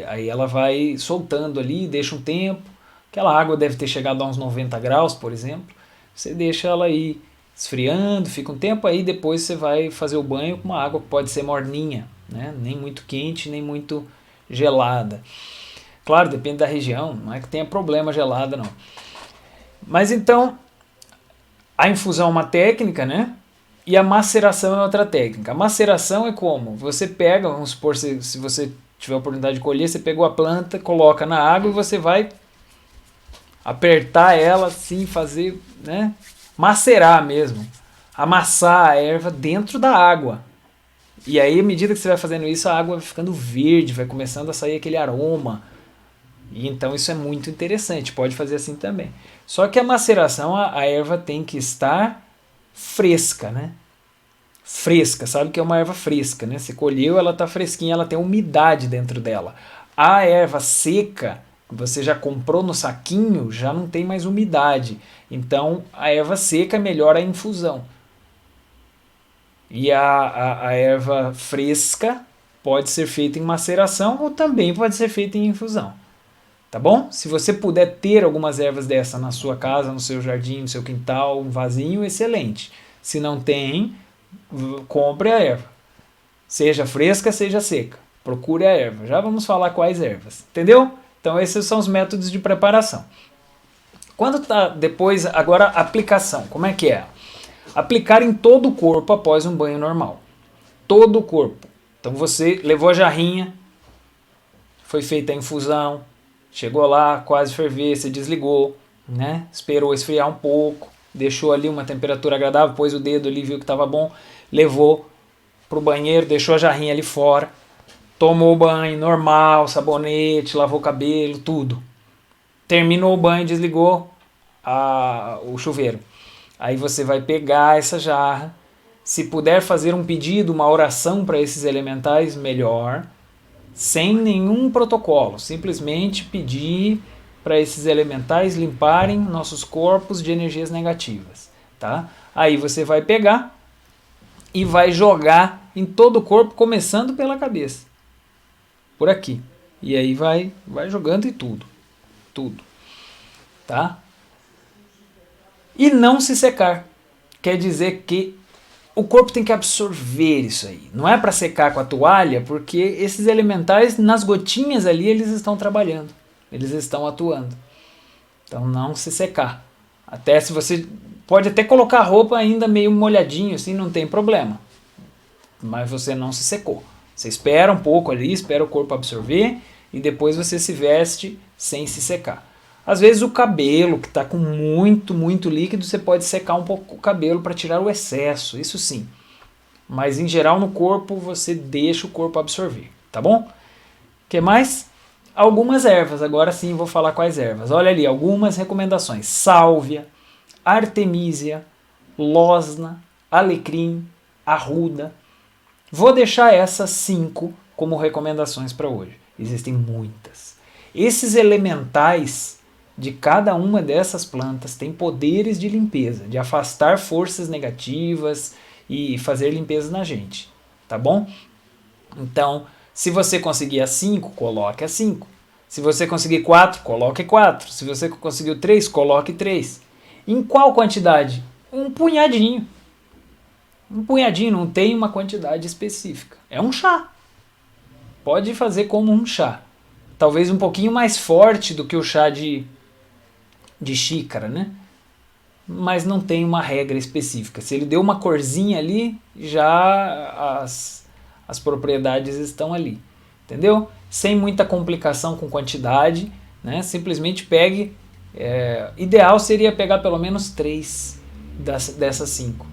Aí ela vai soltando ali, deixa um tempo. Aquela água deve ter chegado a uns 90 graus, por exemplo. Você deixa ela aí esfriando, fica um tempo, aí depois você vai fazer o banho com uma água que pode ser morninha, né? Nem muito quente, nem muito gelada. Claro, depende da região, não é que tenha problema gelada, não. Mas então, a infusão é uma técnica, né? E a maceração é outra técnica. A maceração é como? Você pega, vamos supor, se você tiver a oportunidade de colher, você pegou a planta, coloca na água e você vai apertar ela assim, fazer, né? Macerar mesmo. Amassar a erva dentro da água. E aí, à medida que você vai fazendo isso, a água vai ficando verde, vai começando a sair aquele aroma. E então isso é muito interessante, pode fazer assim também. Só que a maceração, a erva tem que estar fresca, né? Fresca, sabe que é uma erva fresca, né? Você colheu, ela está fresquinha, ela tem umidade dentro dela. A erva seca, que você já comprou no saquinho, já não tem mais umidade. Então a erva seca melhora a infusão. E a erva fresca pode ser feita em maceração ou também pode ser feita em infusão. Tá bom? Se você puder ter algumas ervas dessa na sua casa, no seu jardim, no seu quintal, um vasinho, excelente. Se não tem, compre a erva. Seja fresca, seja seca. Procure a erva. Já vamos falar quais ervas. Entendeu? Então esses são os métodos de preparação. Quando tá depois, agora aplicação, como é que é? Aplicar em todo o corpo após um banho normal. Todo o corpo. Então você levou a jarrinha, foi feita a infusão, chegou lá, quase ferver, você desligou, né? Esperou esfriar um pouco, deixou ali uma temperatura agradável, pôs o dedo ali, viu que estava bom, levou pro banheiro, deixou a jarrinha ali fora, tomou o banho normal, sabonete, lavou o cabelo, tudo. Terminou o banho, desligou o chuveiro. Aí você vai pegar essa jarra, se puder fazer um pedido, uma oração para esses elementais, melhor, sem nenhum protocolo, simplesmente pedir para esses elementais limparem nossos corpos de energias negativas, tá? Aí você vai pegar e vai jogar em todo o corpo, começando pela cabeça, por aqui, e aí vai jogando em tudo, tá? E não se secar, quer dizer que o corpo tem que absorver isso aí. Não é para secar com a toalha, porque esses elementais, nas gotinhas ali, eles estão trabalhando. Eles estão atuando. Então não se secar. Até se você pode até colocar a roupa ainda meio molhadinho, assim, não tem problema. Mas você não se secou. Você espera um pouco ali, espera o corpo absorver e depois você se veste sem se secar. Às vezes o cabelo, que está com muito líquido, você pode secar um pouco o cabelo para tirar o excesso, isso sim. Mas em geral no corpo você deixa o corpo absorver, tá bom? O que mais? Algumas ervas, agora sim vou falar quais ervas. Olha ali, algumas recomendações. Sálvia, artemísia, losna, alecrim, arruda. Vou deixar essas 5 como recomendações para hoje. Existem muitas. Esses elementais de cada uma dessas plantas tem poderes de limpeza, de afastar forças negativas e fazer limpeza na gente, tá bom? Então, se você conseguir as 5, coloque as 5. Se você conseguir 4, coloque 4. Se você conseguiu 3, coloque 3. Em qual quantidade? Um punhadinho. Um punhadinho, não tem uma quantidade específica. É um chá. Pode fazer como um chá. Talvez um pouquinho mais forte do que o chá de xícara, né? Mas não tem uma regra específica. Se ele deu uma corzinha ali, já as propriedades estão ali. Entendeu? Sem muita complicação com quantidade, né? Simplesmente pegue. Ideal seria pegar pelo menos 3 dessas 5.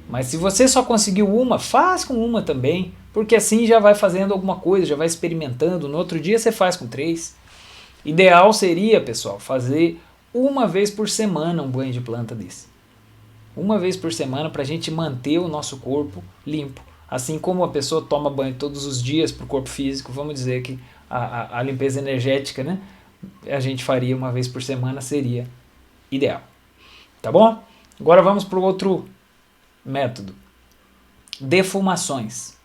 Mas se você só conseguiu uma, faz com uma também. Porque assim já vai fazendo alguma coisa, já vai experimentando. No outro dia você faz com 3. Ideal seria, pessoal, fazer uma vez por semana um banho de planta desse. Uma vez por semana para a gente manter o nosso corpo limpo. Assim como a pessoa toma banho todos os dias para o corpo físico, vamos dizer que a limpeza energética, né, a gente faria uma vez por semana, seria ideal. Tá bom? Agora vamos para o outro método. Defumações.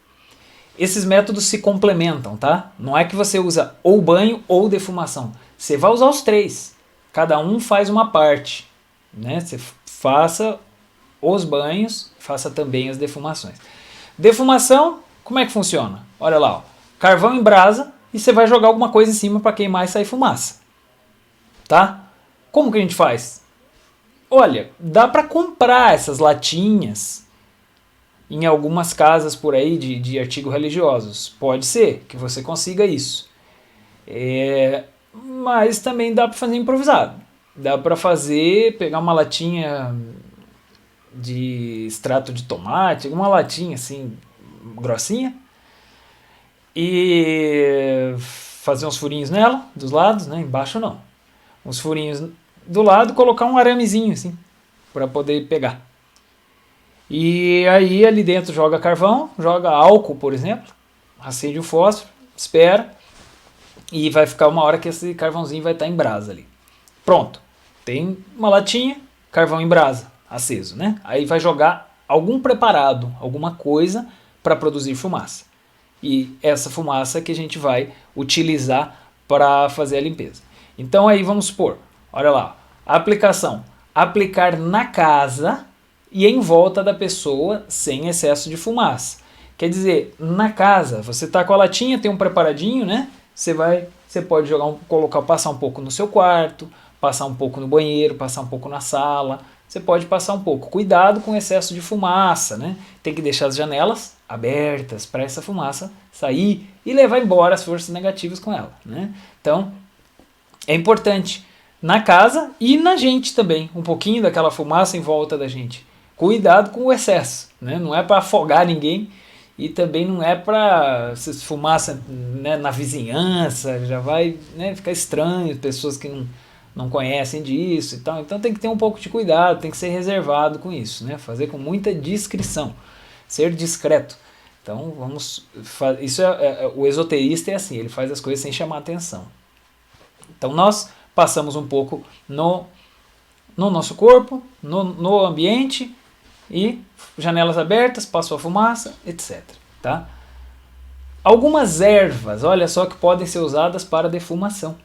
Esses métodos se complementam, tá? Não é que você usa ou banho ou defumação. Você vai usar os 3. Cada um faz uma parte, né? Você faça os banhos, faça também as defumações. Defumação, como é que funciona? Olha lá, ó. Carvão em brasa e você vai jogar alguma coisa em cima para queimar e sair fumaça. Tá? Como que a gente faz? Olha, dá para comprar essas latinhas em algumas casas por aí de artigos religiosos. Pode ser que você consiga isso. Mas também dá para fazer improvisado. Dá para pegar uma latinha de extrato de tomate, uma latinha assim, grossinha, e fazer uns furinhos nela, dos lados, né? Embaixo não. Uns furinhos do lado, colocar um aramezinho assim, para poder pegar. E aí ali dentro joga carvão, joga álcool, por exemplo, acende o fósforo, espera, e vai ficar uma hora que esse carvãozinho vai estar em brasa ali. Pronto. Tem uma latinha, carvão em brasa, aceso, né? Aí vai jogar algum preparado, alguma coisa para produzir fumaça. E essa fumaça que a gente vai utilizar para fazer a limpeza. Então aí vamos supor, olha lá, a aplicação. Aplicar na casa e em volta da pessoa sem excesso de fumaça. Quer dizer, na casa, você está com a latinha, tem um preparadinho, né? você pode passar um pouco no seu quarto, passar um pouco no banheiro, passar um pouco na sala. Você pode passar um pouco. Cuidado com o excesso de fumaça, né? Tem que deixar as janelas abertas para essa fumaça sair e levar embora as forças negativas com ela, né? Então, é importante na casa e na gente também, um pouquinho daquela fumaça em volta da gente. Cuidado com o excesso, né? Não é para afogar ninguém e também não é para fumaça, né, na vizinhança, já vai, né, ficar estranho, pessoas que não conhecem disso e tal. Então tem que ter um pouco de cuidado, tem que ser reservado com isso, né? Fazer com muita discrição, ser discreto. Então o esoterista é assim, ele faz as coisas sem chamar atenção. Então nós passamos um pouco no nosso corpo, no ambiente e janelas abertas, passou a fumaça, etc. Tá? Algumas ervas, olha só, que podem ser usadas para defumação.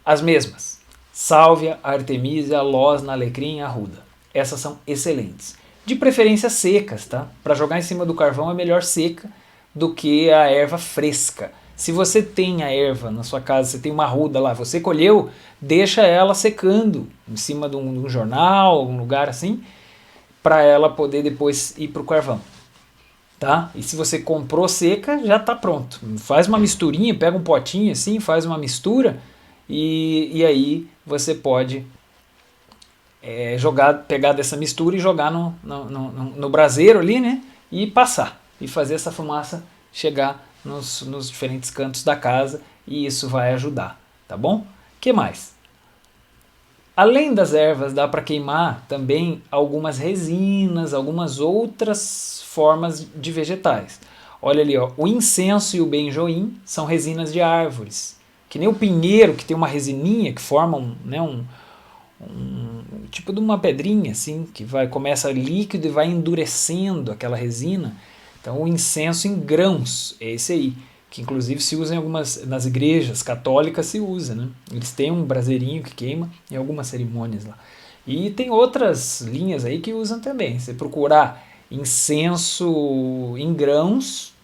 As mesmas: sálvia, artemisia, losna, alecrim, arruda. Essas são excelentes. De preferência secas, tá? Para jogar em cima do carvão é melhor seca do que a erva fresca. Se você tem a erva na sua casa, você tem uma arruda lá, você colheu, deixa ela secando em cima de um jornal, um lugar assim, para ela poder depois ir para o carvão. Tá? E se você comprou seca, já está pronto. Faz uma misturinha, pega um potinho assim, faz uma mistura e aí você pode pegar dessa mistura e jogar no braseiro ali, né? E passar. E fazer essa fumaça chegar nos diferentes cantos da casa e isso vai ajudar, tá bom? O que mais? Além das ervas, dá para queimar também algumas resinas, algumas outras formas de vegetais. Olha ali, ó, o incenso e o benjoim são resinas de árvores. Que nem o pinheiro, que tem uma resininha que forma um tipo de uma pedrinha, assim, que começa líquido e vai endurecendo aquela resina. Então o incenso em grãos é esse aí, que inclusive se usa nas igrejas católicas, se usa, né? Eles têm um braseirinho que queima em algumas cerimônias lá. E tem outras linhas aí que usam também. Você procurar incenso em grãos,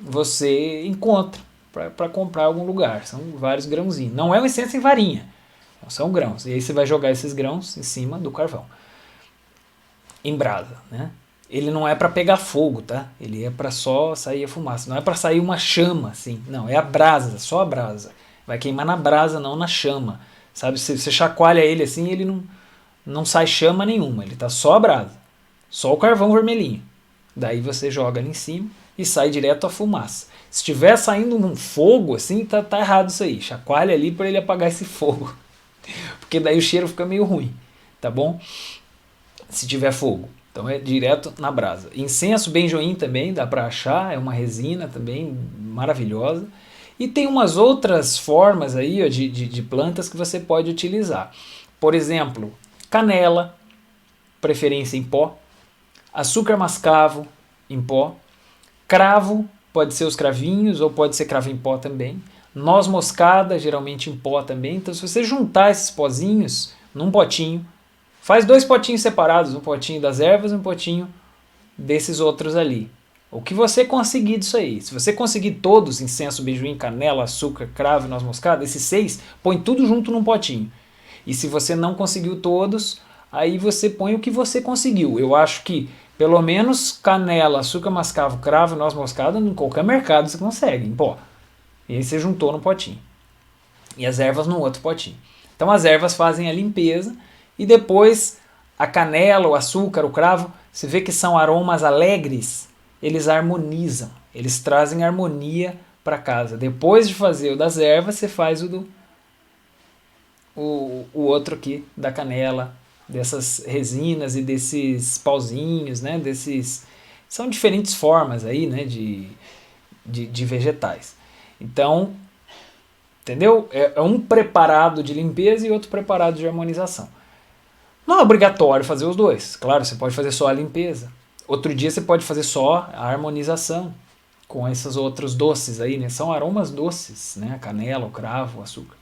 você encontra para comprar em algum lugar. São vários grãozinhos. Não é um incenso em varinha, são grãos. E aí você vai jogar esses grãos em cima do carvão, em brasa, né? Ele não é para pegar fogo, tá? Ele é para só sair a fumaça. Não é para sair uma chama, assim. Não, é a brasa, só a brasa. Vai queimar na brasa, não na chama. Sabe? Se você chacoalha ele assim, ele não sai chama nenhuma. Ele tá só a brasa. Só o carvão vermelhinho. Daí você joga ali em cima e sai direto a fumaça. Se estiver saindo um fogo assim, tá errado isso aí. Chacoalha ali para ele apagar esse fogo. Porque daí o cheiro fica meio ruim, tá bom? Se tiver fogo. Então é direto na brasa. Incenso benjoim também dá para achar, é uma resina também maravilhosa. E tem umas outras formas aí, ó, de plantas que você pode utilizar. Por exemplo, canela, preferência em pó, açúcar mascavo em pó, cravo, pode ser os cravinhos ou pode ser cravo em pó também, noz moscada, geralmente em pó também. Então se você juntar esses pozinhos num potinho, faz 2 potinhos separados, um potinho das ervas e um potinho desses outros ali. O que você conseguir disso aí. Se você conseguir todos, incenso, benjoim, canela, açúcar, cravo e noz moscada, esses 6, põe tudo junto num potinho. E se você não conseguiu todos, aí você põe o que você conseguiu. Eu acho que pelo menos canela, açúcar mascavo, cravo e noz moscada, em qualquer mercado você consegue, em pó. E aí você juntou no potinho. E as ervas no outro potinho. Então as ervas fazem a limpeza. E depois a canela, o açúcar, o cravo, você vê que são aromas alegres, eles harmonizam, eles trazem harmonia para casa. Depois de fazer o das ervas, você faz o outro aqui da canela, dessas resinas e desses pauzinhos, né? São diferentes formas aí, né? de vegetais. Então, entendeu? É um preparado de limpeza e outro preparado de harmonização. Não é obrigatório fazer os dois. Claro, você pode fazer só a limpeza. Outro dia você pode fazer só a harmonização com esses outros doces aí, né? São aromas doces, né? A canela, o cravo, o açúcar.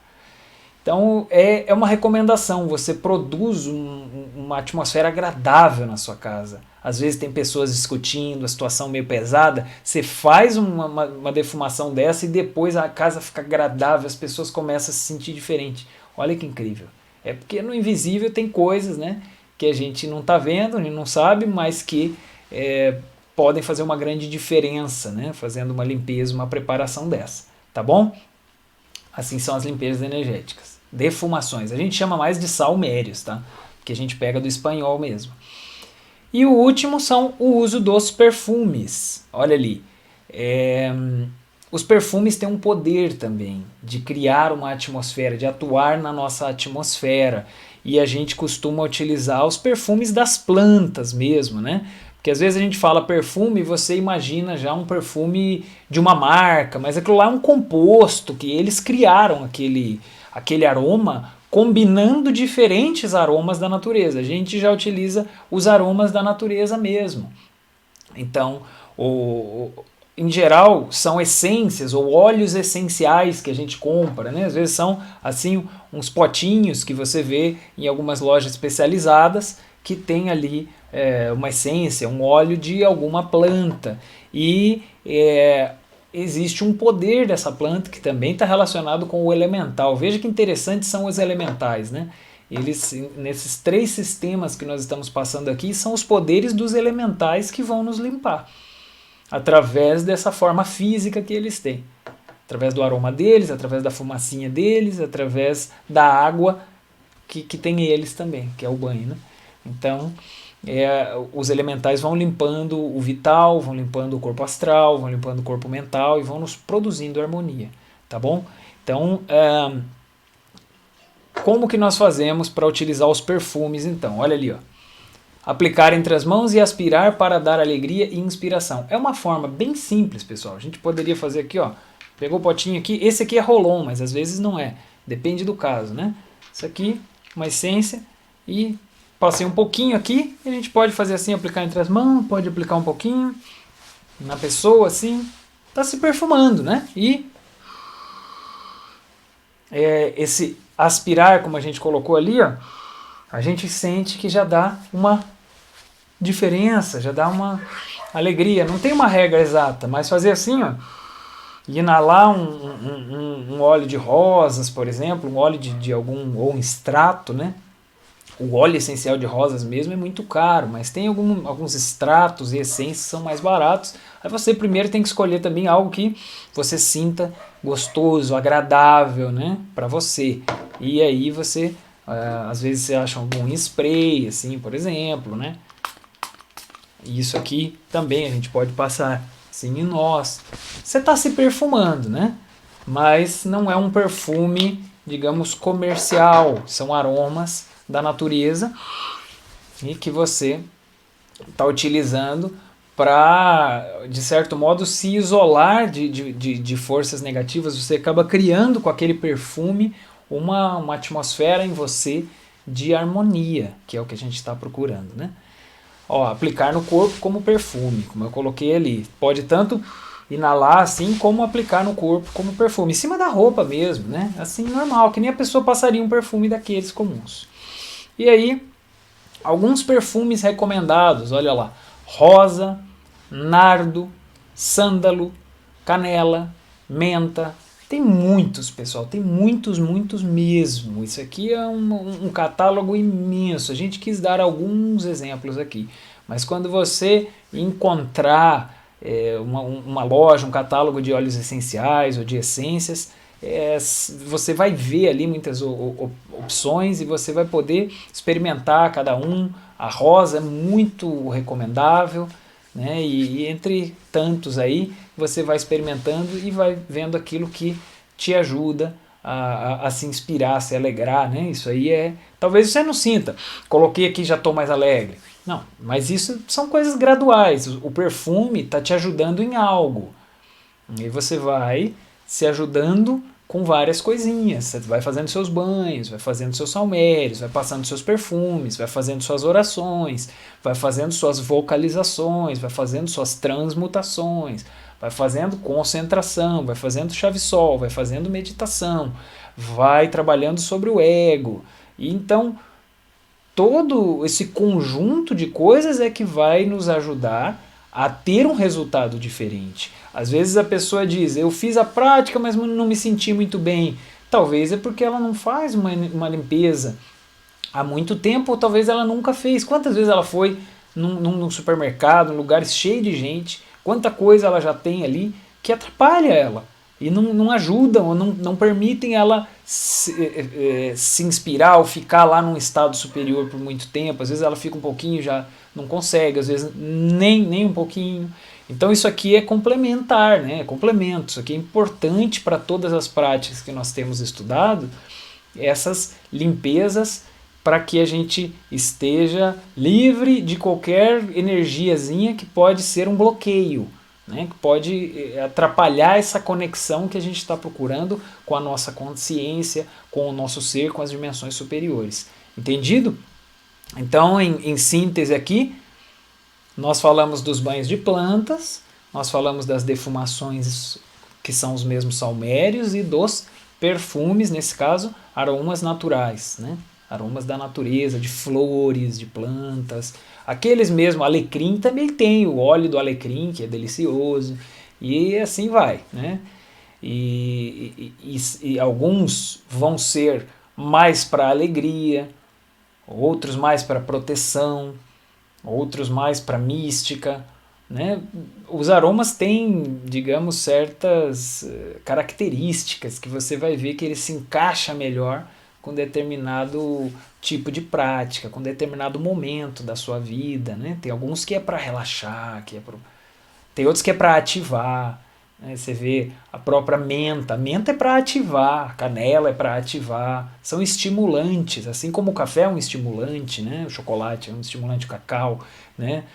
Então é uma recomendação, você produz uma atmosfera agradável na sua casa. Às vezes tem pessoas discutindo, a situação meio pesada, você faz uma defumação dessa e depois a casa fica agradável, as pessoas começam a se sentir diferente. Olha que incrível. É porque no invisível tem coisas, né, que a gente não está vendo, a gente não sabe, mas que podem fazer uma grande diferença, né, fazendo uma limpeza, uma preparação dessa. Tá bom? Assim são as limpezas energéticas. Defumações. A gente chama mais de salmérios, tá? Que a gente pega do espanhol mesmo. E o último são o uso dos perfumes. Olha ali. Os perfumes têm um poder também de criar uma atmosfera, de atuar na nossa atmosfera. E a gente costuma utilizar os perfumes das plantas mesmo, né? Porque às vezes a gente fala perfume e você imagina já um perfume de uma marca, mas aquilo lá é um composto que eles criaram aquele aroma combinando diferentes aromas da natureza. A gente já utiliza os aromas da natureza mesmo. Então, em geral, são essências ou óleos essenciais que a gente compra, né? Às vezes são assim uns potinhos que você vê em algumas lojas especializadas que tem ali uma essência, um óleo de alguma planta. E existe um poder dessa planta que também está relacionado com o elemental. Veja que interessantes são os elementais, né? Eles, nesses 3 sistemas que nós estamos passando aqui, são os poderes dos elementais que vão nos limpar, através dessa forma física que eles têm. Através do aroma deles, através da fumacinha deles, através da água que tem eles também, que é o banho, né? Então, os elementais vão limpando o vital, vão limpando o corpo astral, vão limpando o corpo mental e vão nos produzindo harmonia, tá bom? Então, como que nós fazemos para utilizar os perfumes então? Olha ali, ó. Aplicar entre as mãos e aspirar para dar alegria e inspiração. É uma forma bem simples, pessoal. A gente poderia fazer aqui, ó. Pegou o potinho aqui, esse aqui é Rolon, mas às vezes não é. Depende do caso, né? Isso aqui, uma essência e passei um pouquinho aqui, a gente pode fazer assim, aplicar entre as mãos, pode aplicar um pouquinho na pessoa, assim, tá se perfumando, né? E esse aspirar, como a gente colocou ali, ó, a gente sente que já dá uma diferença, já dá uma alegria. Não tem uma regra exata, mas fazer assim, ó, inalar um óleo de rosas, por exemplo, um óleo de algum, ou um extrato, né? O óleo essencial de rosas mesmo é muito caro, mas tem alguns extratos e essências que são mais baratos. Aí você primeiro tem que escolher também algo que você sinta gostoso, agradável, né, para você. E aí você, às vezes você acha algum spray, assim, por exemplo, né. Isso aqui também a gente pode passar assim em nós. Você está se perfumando, né, mas não é um perfume, digamos, comercial. São aromas da natureza e que você está utilizando para, de certo modo, se isolar de forças negativas. Você acaba criando com aquele perfume uma atmosfera em você de harmonia, que é o que a gente está procurando, né? Ó, aplicar no corpo como perfume, como eu coloquei ali. Pode tanto inalar assim, como aplicar no corpo como perfume, em cima da roupa mesmo, né? Assim, normal, que nem a pessoa passaria um perfume daqueles comuns. E aí, alguns perfumes recomendados, olha lá, rosa, nardo, sândalo, canela, menta. Tem muitos, pessoal, tem muitos mesmo. Isso aqui é um catálogo imenso. A gente quis dar alguns exemplos aqui. Mas quando você encontrar uma loja, um catálogo de óleos essenciais ou de essências, você vai ver ali muitas opções e você vai poder experimentar cada um. A rosa é muito recomendável, né? E entre tantos aí você vai experimentando e vai vendo aquilo que te ajuda a se inspirar, a se alegrar, né? Isso aí talvez você não sinta, coloquei aqui, já estou mais alegre. Não, mas isso são coisas graduais. O perfume está te ajudando em algo. E você vai se ajudando com várias coisinhas. Você vai fazendo seus banhos, vai fazendo seus salmérios, vai passando seus perfumes, vai fazendo suas orações, vai fazendo suas vocalizações, vai fazendo suas transmutações, vai fazendo concentração, vai fazendo chave-sol, vai fazendo meditação, vai trabalhando sobre o ego. E então, todo esse conjunto de coisas é que vai nos ajudar a ter um resultado diferente. Às vezes a pessoa diz, eu fiz a prática, mas não me senti muito bem. Talvez é porque ela não faz uma limpeza há muito tempo, ou talvez ela nunca fez. Quantas vezes ela foi num supermercado, num lugar cheio de gente, quanta coisa ela já tem ali que atrapalha ela e não ajudam ou não permitem ela se inspirar ou ficar lá num estado superior por muito tempo. Às vezes ela fica um pouquinho, já não consegue, às vezes nem um pouquinho. Então isso aqui é complementar, né? É complemento. Isso aqui é importante para todas as práticas que nós temos estudado, essas limpezas, para que a gente esteja livre de qualquer energiazinha que pode ser um bloqueio, né? Que pode atrapalhar essa conexão que a gente está procurando com a nossa consciência, com o nosso ser, com as dimensões superiores. Entendido? Então, em síntese aqui, nós falamos dos banhos de plantas, nós falamos das defumações, que são os mesmos salmérios, e dos perfumes, nesse caso, aromas naturais, né? Aromas da natureza, de flores, de plantas. Aqueles mesmo, alecrim também tem o óleo do alecrim, que é delicioso, e assim vai, né? E alguns vão ser mais para alegria, outros mais para proteção, outros mais para mística, né? Os aromas têm, digamos, certas características que você vai ver que ele se encaixa melhor com determinado tipo de prática, com determinado momento da sua vida, né? Tem alguns que é para relaxar, tem outros que é para ativar, né? Você vê a própria menta, a menta é para ativar, a canela é para ativar, são estimulantes, assim como o café é um estimulante, né? O chocolate é um estimulante, o cacau, né?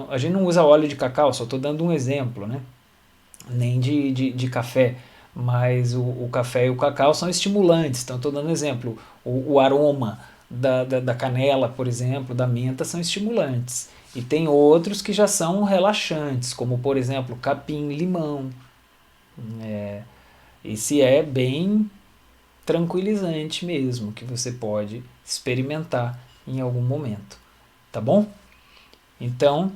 A gente não usa óleo de cacau, só estou dando um exemplo, né? Nem de café, mas o café e o cacau são estimulantes, então estou dando um exemplo, o aroma da canela, por exemplo, da menta são estimulantes, e tem outros que já são relaxantes, como por exemplo capim-limão, esse é bem tranquilizante mesmo, que você pode experimentar em algum momento, tá bom? Então,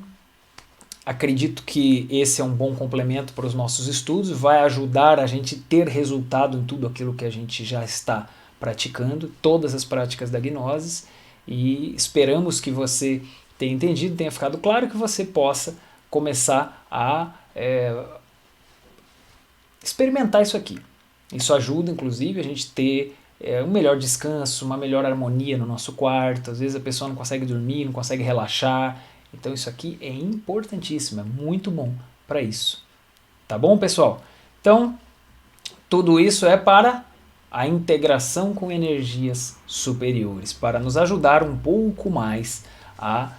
acredito que esse é um bom complemento para os nossos estudos, vai ajudar a gente ter resultado em tudo aquilo que a gente já está praticando, todas as práticas da gnose, e esperamos que você tenha entendido, tenha ficado claro, que você possa começar a experimentar isso aqui. Isso ajuda, inclusive, a gente ter um melhor descanso, uma melhor harmonia no nosso quarto. Às vezes a pessoa não consegue dormir, não consegue relaxar. Então isso aqui é importantíssimo, é muito bom para isso. Tá bom, pessoal? Então, tudo isso é para a integração com energias superiores, para nos ajudar um pouco mais a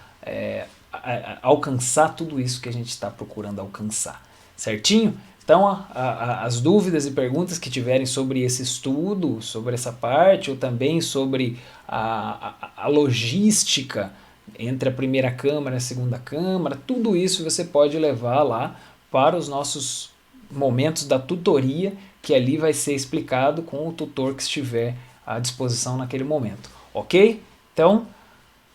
alcançar tudo isso que a gente está procurando alcançar. Certinho? Então, as dúvidas e perguntas que tiverem sobre esse estudo, sobre essa parte, ou também sobre a logística entre a primeira câmara e a segunda câmara, tudo isso você pode levar lá para os nossos momentos da tutoria, que ali vai ser explicado com o tutor que estiver à disposição naquele momento. Ok? Então,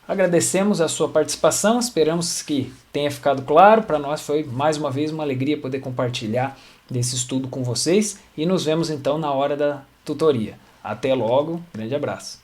agradecemos a sua participação, esperamos que tenha ficado claro. Para nós foi mais uma vez uma alegria poder compartilhar desse estudo com vocês, e nos vemos então na hora da tutoria. Até logo, grande abraço.